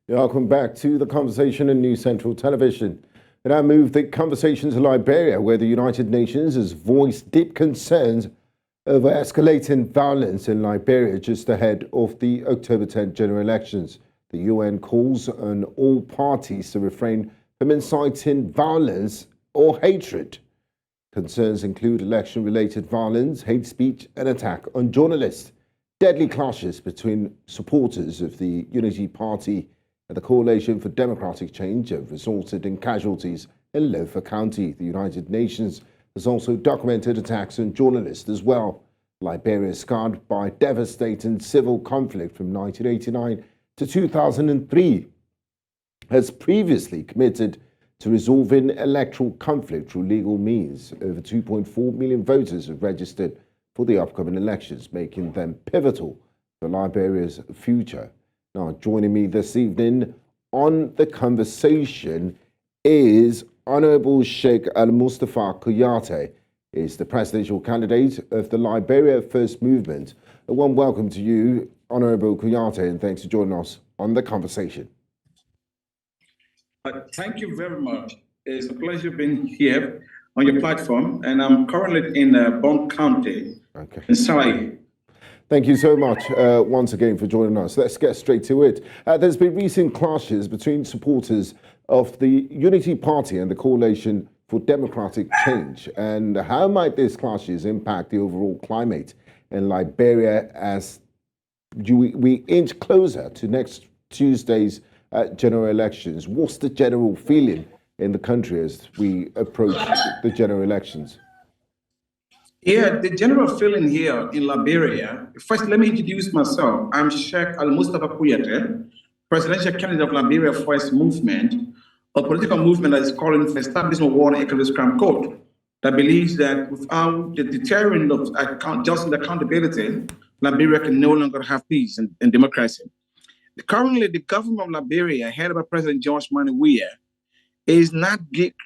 Welcome back to the conversation on News Central Television. And I move the conversation to Liberia, where the United Nations has voiced deep concerns over escalating violence in Liberia just ahead of the October 10th general elections. The UN calls on all parties to refrain from inciting violence or hatred. Concerns include election-related violence, hate speech, and attack on journalists. Deadly clashes between supporters of the Unity Party and the Coalition for Democratic Change have resulted in casualties in Lofa County. The United Nations has also documented attacks on journalists as well. Liberia is scarred by devastating civil conflict from 1989 to 2003, has previously committed to resolving electoral conflict through legal means. Over 2.4 million voters have registered for the upcoming elections, making them pivotal for Liberia's future. Now, joining me this evening on the conversation is Honorable Sheikh Al-Mustafa Kouyateh, is the presidential candidate of the Liberia First Movement. A warm welcome to you, Honorable Kouyateh, and thanks for joining us on the conversation. Thank you very much. It's a pleasure being here on your platform, and I'm currently in Bon County, in Sarai. Thank you so much once again for joining us. Let's get straight to it. There's been recent clashes between supporters of the Unity Party and the Coalition for Democratic Change. And how might these clashes impact the overall climate in Liberia as we inch closer to next Tuesday's general elections? What's the general feeling in the country as we approach the general elections? Yeah, the general feeling here in Liberia, first let me introduce myself. I'm Sheikh Al-Mustafa Kouyateh, presidential candidate of Liberia First Movement, a political movement that is calling for establishment of war and economic crime code that believes that without the deterrent of justice and accountability, Liberia can no longer have peace and democracy. Currently, the government of Liberia, headed by President George Weah, is not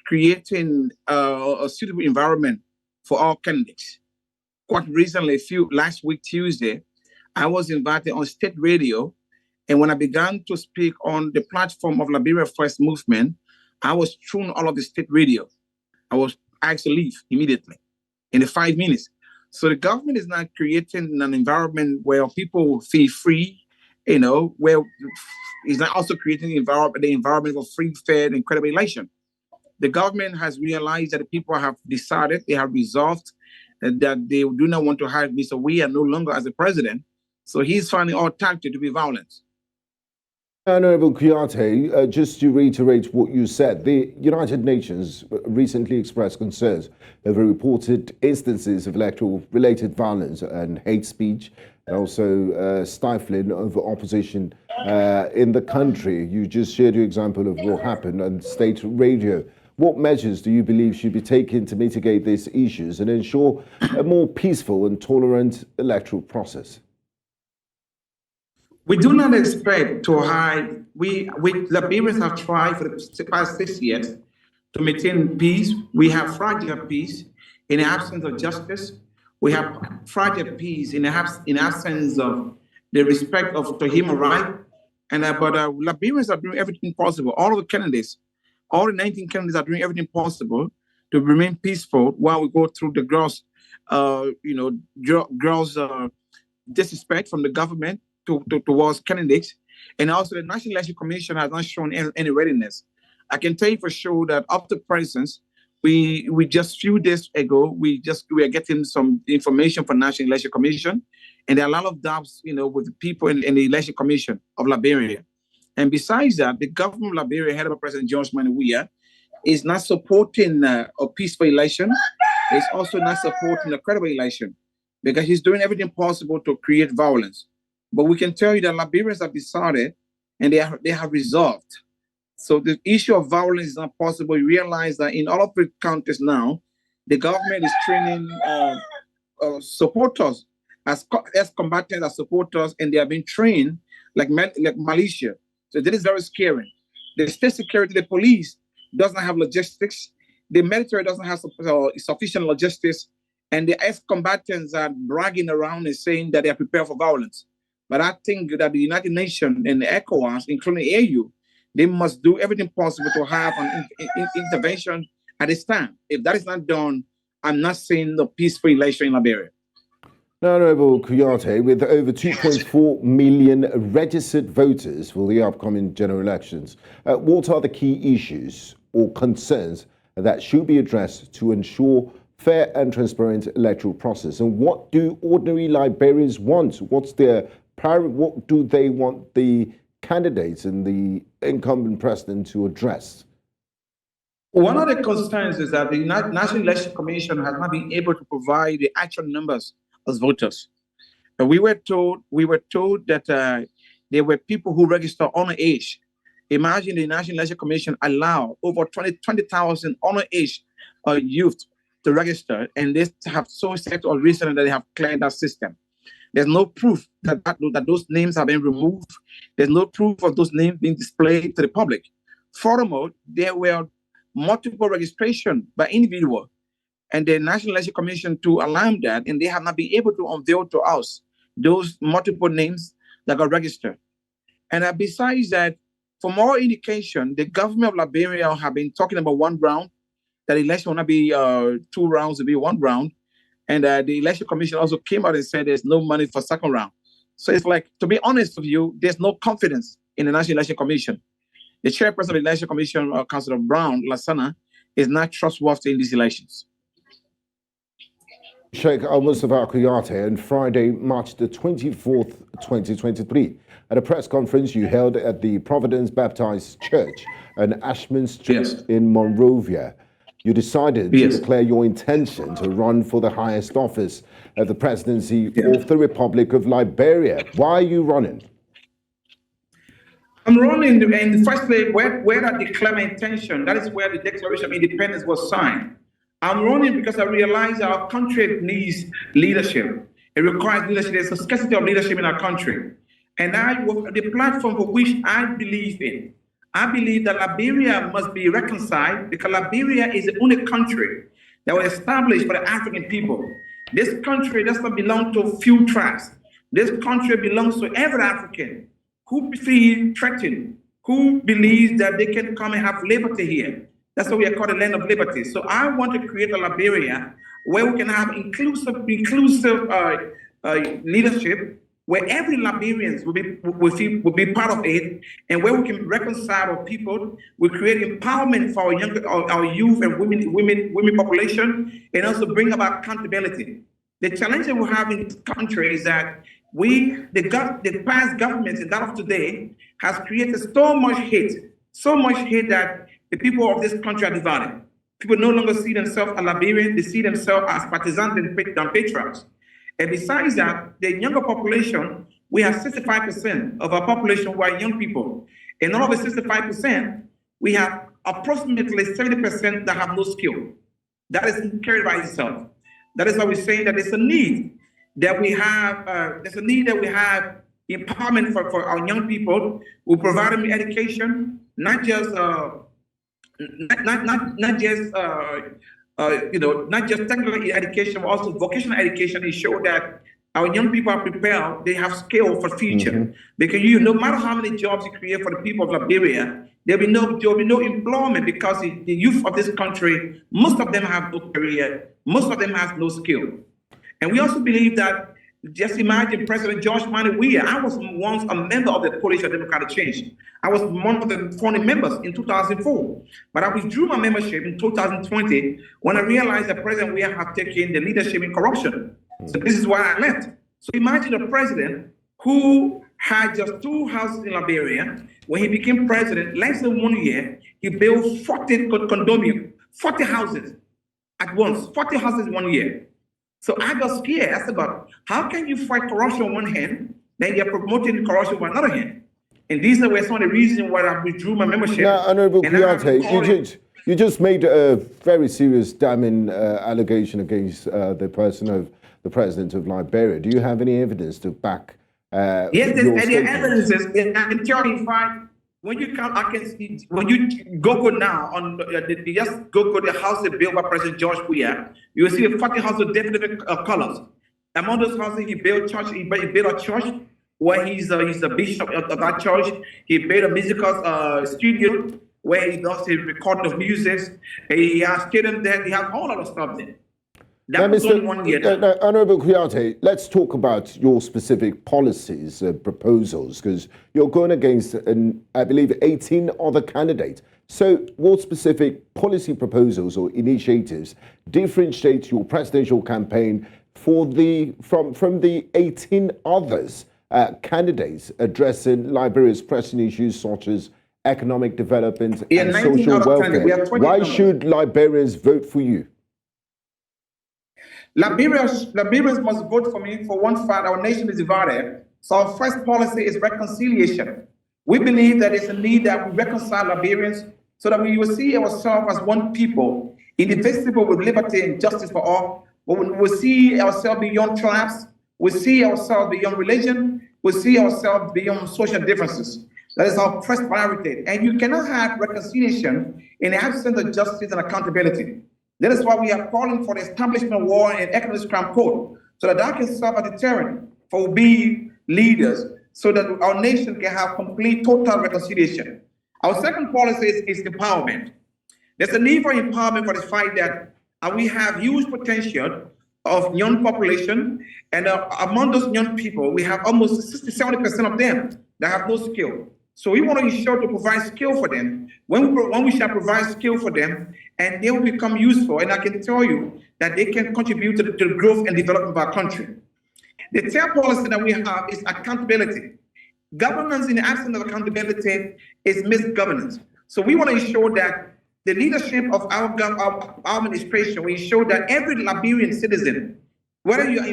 creating a suitable environment for all candidates. Quite recently, last week, Tuesday, I was invited on state radio. And when I began to speak on the platform of Liberia First Movement, I was thrown all of the state radio. I was asked to leave immediately in the 5 minutes. So the government is not creating an environment where people feel free, where it's not also creating the environment for free, fair, and credible election. The government has realized that the people have decided, they have resolved that they do not want to have Mr. Weah no longer as the president. So he's finding all tactics to be violent. Honorable Kouyateh, just to reiterate what you said, the United Nations recently expressed concerns over reported instances of electoral-related violence and hate speech, and also stifling of opposition in the country. You just shared your example of what happened on state radio. What measures do you believe should be taken to mitigate these issues and ensure a more peaceful and tolerant electoral process? We do not expect to hide. Liberians have tried for the past 6 years to maintain peace. We have fragile peace in the absence of justice. We have fragile peace in the absence of the respect to human rights. But Liberians are doing everything possible. All of the candidates, all the 19 candidates are doing everything possible to remain peaceful while we go through the gross disrespect from the government towards candidates. And also the National Election Commission has not shown any readiness. I can tell you for sure that up to present, we just few days ago, we are getting some information from National Election Commission, and there are a lot of doubts, with the people in the Election Commission of Liberia. And besides that, the government of Liberia, headed by President George Weah, is not supporting a peaceful election. It's also not supporting a credible election because he's doing everything possible to create violence. But we can tell you that Liberians have decided and they have resolved. So the issue of violence is not possible. You realize that in all of the countries now, the government is training supporters as combatants, as supporters, and they are being trained like militia. So that is very scary. The state security, the police does not have logistics. The military doesn't have sufficient logistics. And the ex-combatants are bragging around and saying that they are prepared for violence. But I think that the United Nations and the ECOWAS, including the AU, they must do everything possible to have an intervention at this time. If that is not done, I'm not seeing the peaceful election in Liberia. Now, Honourable Kouyateh, with over 2.4 million registered voters for the upcoming general elections, what are the key issues or concerns that should be addressed to ensure fair and transparent electoral process? And what do ordinary Liberians want? What do they want the candidates and the incumbent president to address? One of the concerns is that the National Election Commission has not been able to provide the actual numbers of voters. We were told that there were people who registered underage. Imagine the National Election Commission allow over 20,000 underage youth to register, and they have so set or reason that they have cleared that system. There's no proof that those names have been removed. There's no proof of those names being displayed to the public. Furthermore, there were multiple registration by individual, and the National Election Commission to allow that, and they have not been able to unveil to us those multiple names that got registered. And besides that, for more indication, the government of Liberia have been talking about one round, that election will not be 2 rounds, it will be 1 round. And the Election Commission also came out and said there's no money for second round. So it's like, to be honest with you, there's no confidence in the National Election Commission. The chairperson of the Election Commission, Councillor Brown Lasana, is not trustworthy in these elections. Sheikh Mustafa Kouyateh, on Friday, March the 24th, 2023, at a press conference you held at the Providence Baptist Church on Ashman Street in Monrovia, you decided to declare your intention to run for the highest office at the presidency of the Republic of Liberia. Why are you running? I'm running, and firstly, where I declare my intention, that is where the Declaration of Independence was signed. I'm running because I realize our country needs leadership. It requires leadership. There's a scarcity of leadership in our country. And the platform for which I believe in, I believe that Liberia must be reconciled, because Liberia is the only country that was established for the African people. This country does not belong to a few tribes. This country belongs to every African who feel threatened, who believes that they can come and have liberty here. That's why we are called the land of liberty. So I want to create a Liberia where we can have inclusive leadership, where every Liberian will be part of it, and where we can reconcile our people. We create empowerment for our youth and women population, and also bring about accountability. The challenge that we have in this country is that the past government and that of today has created so much hate that the people of this country are divided. People no longer see themselves as Liberians, they see themselves as partisans and patriots. And besides that, the younger population, we have 65% of our population who are young people. And out of the 65%, we have approximately 70% that have no skill. That is carried by itself. That is why we're saying that there's a need that we have, empowerment for our young people. We provide them education, not just technical education, but also vocational education. It shows that our young people are prepared, they have skill for future. Because no matter how many jobs you create for the people of Liberia, there will be no employment, because the youth of this country, most of them have no career, most of them have no skill. And we also believe that, just imagine President George Mani Weah. I was once a member of the Coalition of Democratic Change. I was one of the founding members in 2004. But I withdrew my membership in 2020 when I realized that President Weah had taken the leadership in corruption. So this is why I left. So imagine a president who had just 2 houses in Liberia. When he became president, less than 1 year, he built 40 condominiums, 40 houses at once, 40 houses in 1 year. So I got scared. I said, but how can you fight corruption on one hand, then you're promoting corruption on another hand? And these were some of the reasons why I withdrew my membership. Now, Honourable Kouyateh, you just made a very serious damning allegation against the person of the president of Liberia. Do you have any evidence to back yes, the evidence is, I can tell you, when you come, when you Google now on just Google the house built by President George Weah, you will see a 40 houses of different colors. Among those houses, he built church. He built a church. where he's the bishop of that church. He made a musical studio where he does his recording of music. He has stadium there. He has all of the stuff there. That was only 1 year. Honorable Kouyateh, let's talk about your specific policies, proposals, because you're going against, I believe, 18 other candidates. So what specific policy proposals or initiatives differentiate your presidential campaign from the 18 others candidates addressing Liberia's pressing issues such as economic development and social welfare? Why should Liberians vote for you? Liberians must vote for me for one fact: our nation is divided. So our first policy is reconciliation. We believe that it's a need that we reconcile Liberians so that we will see ourselves as one people, indivisible with liberty and justice for all. We'll see ourselves beyond tribes. We'll see ourselves beyond religion. We'll see ourselves beyond social differences. That is our first priority. And you cannot have reconciliation in the absence of justice and accountability. That is why we are calling for the establishment of war and economic crime code, so that can serve as a deterrent for we leaders, so that our nation can have complete, total reconciliation. Our second policy is empowerment. There's a need for empowerment for the fact that we have huge potential of young population, and among those young people, we have almost 60–70% of them that have no skill. So we want to ensure to provide skill for them. When we shall provide skill for them, and they will become useful, and I can tell you that they can contribute to the growth and development of our country. The third policy that we have is accountability. Governance in the absence of accountability is misgovernance. So we want to ensure that the leadership of our administration will ensure that every Liberian citizen, whether you are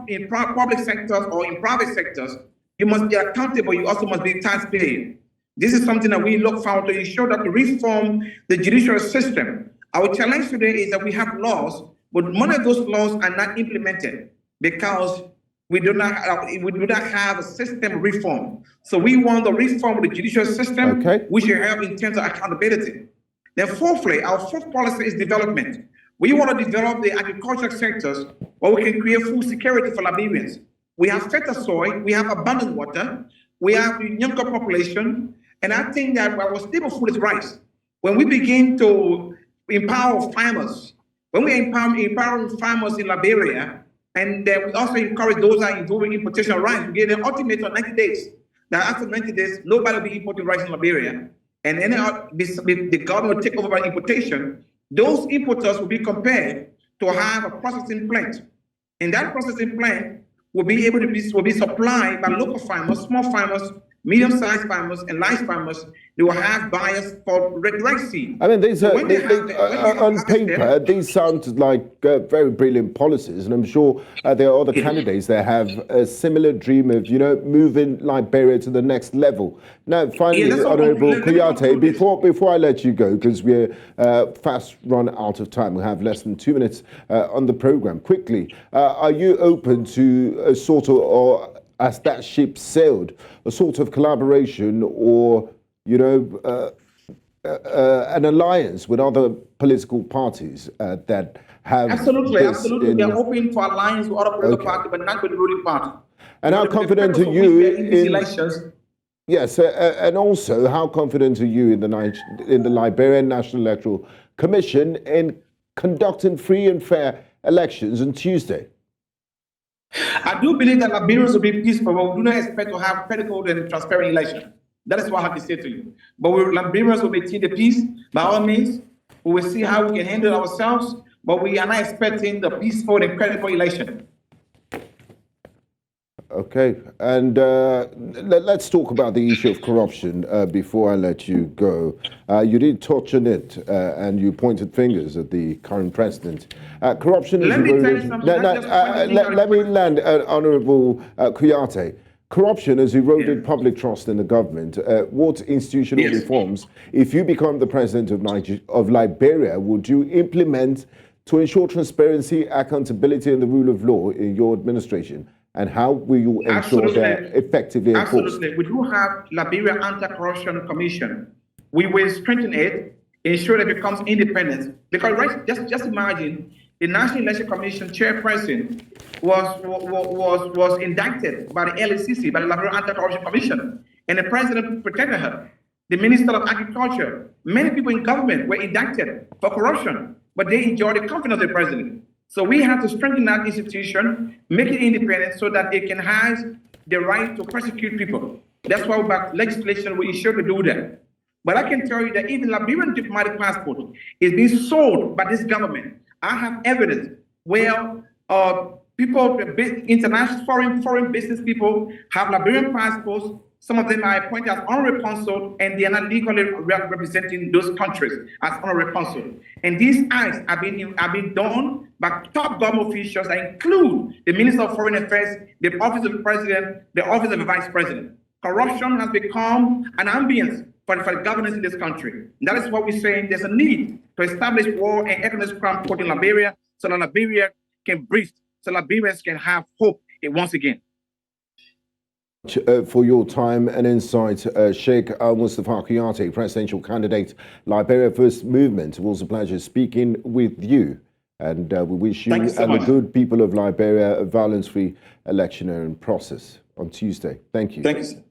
in public sectors or in private sectors, you must be accountable. You also must be taxpayer. This is something that we look forward to ensure that we reform the judicial system. Our challenge today is that we have laws, but many of those laws are not implemented because we do not have a system reform. So we want the reform of the judicial system, which will help in terms of accountability. Then fourthly, our fourth policy is development. We want to develop the agricultural sectors where we can create food security for Liberians. We have fertile soil, we have abundant water, we have a younger population, and I think that our staple food is rice. When we begin to empower farmers, when we empower farmers in Liberia, and we also encourage those that are involved in importation of rice, we give them ultimatum of 90 days. Now after 90 days, nobody will be importing rice in Liberia. And then the government will take over by importation. Those importers will be compared to have a processing plant. And that processing plant will be able to be supplied by local farmers, small farmers, medium-sized farmers, and large farmers. They will have buyers for rice seed. I mean, on paper, these sound like very brilliant policies, and I'm sure there are other candidates that have a similar dream of, moving Liberia to the next level. Now, finally, Honorable Kouyateh, before I let you go, because we're fast run out of time, we have less than 2 minutes on the program. Quickly, are you open to a sort of, or as that ship sailed, a sort of collaboration or, an alliance with other political parties that have... Absolutely. We are open for alliance with other political parties, but not with the ruling party. And how confident are you in elections? Yes, and also, how confident are you in the Liberian National Electoral Commission in conducting free and fair elections on Tuesday? I do believe that Liberians will be peaceful, but we do not expect to have credible and transparent election. That is what I have to say to you. But Liberians will maintain the peace by all means. We will see how we can handle ourselves, but we are not expecting the peaceful and credible election. Okay, and let's talk about the issue of corruption before I let you go. You did touch on it, and you pointed fingers at the current president. Corruption is eroded. Let me land, Honorable Kouyateh. Corruption has eroded public trust in the government. What institutional reforms, if you become the president of Liberia, would you implement to ensure transparency, accountability, and the rule of law in your administration? And how will you ensure they're effectively enforced? Absolutely. We do have Liberia Anti-Corruption Commission. We will strengthen it, ensure that it becomes independent. Because just imagine the National Election Commission chairperson was indicted by the LACC, by the Liberia Anti-Corruption Commission, and the president protected her. The Minister of Agriculture, many people in government were indicted for corruption, but they enjoyed the confidence of the president. So we have to strengthen that institution, make it independent so that it can have the right to prosecute people. That's why about legislation we ensure to do that. But I can tell you that even Liberian diplomatic passport is being sold by this government. I have evidence where people, international foreign business people have Liberian passports. Some of them are appointed as honorary consul, and they are not legally representing those countries as honorary consul. And these acts have been done by top government officials that include the Minister of Foreign Affairs, the Office of the President, the Office of the Vice President. Corruption has become an ambience for the governance in this country. And that is what we're saying. There's a need to establish war and economic crime court in Liberia so that Liberia can breathe, so Liberians can have hope once again. For your time and insight, Sheikh Mustafa Kouyateh, presidential candidate, Liberia First Movement. It was a pleasure speaking with you. And we wish you and the good people of Liberia a violence-free election process on Tuesday. Thank you. Thank you, sir.